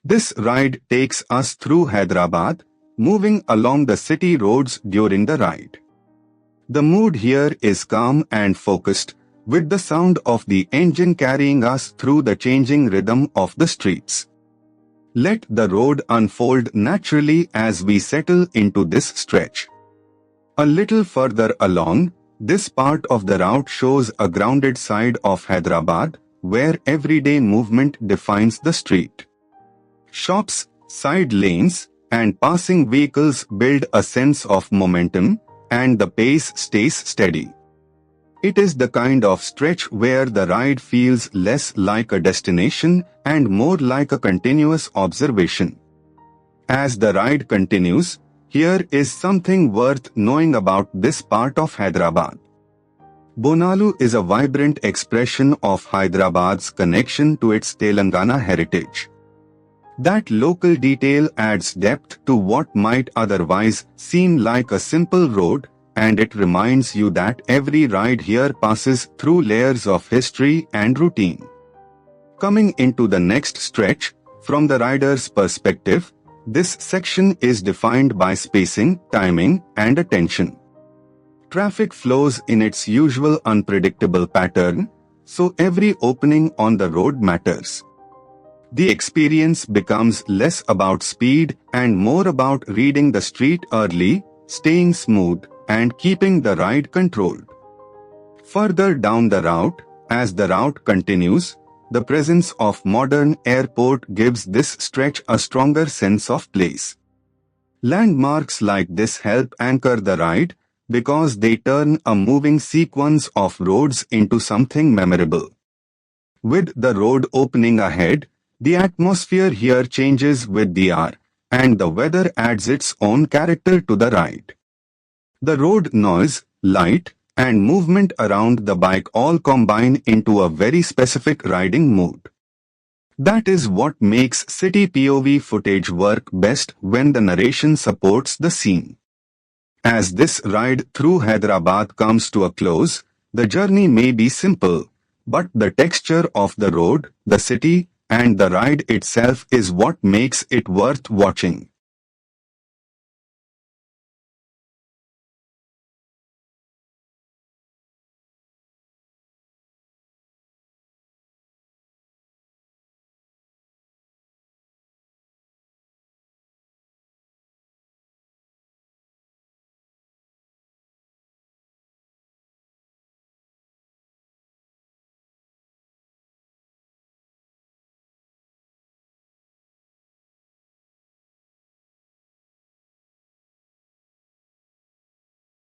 This ride takes us through Hyderabad, moving along the city roads during the ride. The mood here is calm and focused, with the sound of the engine carrying us through the changing rhythm of the streets. Let the road unfold naturally as we settle into this stretch. A little further along, this part of the route shows a grounded side of Hyderabad, where everyday movement defines the street. Shops, side lanes, and passing vehicles build a sense of momentum, and the pace stays steady. It is the kind of stretch where the ride feels less like a destination and more like a continuous observation. As the ride continues, here is something worth knowing about this part of Hyderabad. Bonalu is a vibrant expression of Hyderabad's connection to its Telangana heritage. That local detail adds depth to what might otherwise seem like a simple road, and it reminds you that every ride here passes through layers of history and routine. Coming into the next stretch, from the rider's perspective, this section is defined by spacing, timing, and attention. Traffic flows in its usual unpredictable pattern, so every opening on the road matters. The experience becomes less about speed and more about reading the street early, staying smooth, and keeping the ride controlled. Further down the route, as the route continues, the presence of modern airport gives this stretch a stronger sense of place. Landmarks like this help anchor the ride because they turn a moving sequence of roads into something memorable. With the road opening ahead, the atmosphere here changes with the hour, and the weather adds its own character to the ride. The road noise, light, and movement around the bike all combine into a very specific riding mood. That is what makes city POV footage work best when the narration supports the scene. As this ride through Hyderabad comes to a close, the journey may be simple, but the texture of the road, the city, and the ride itself is what makes it worth watching.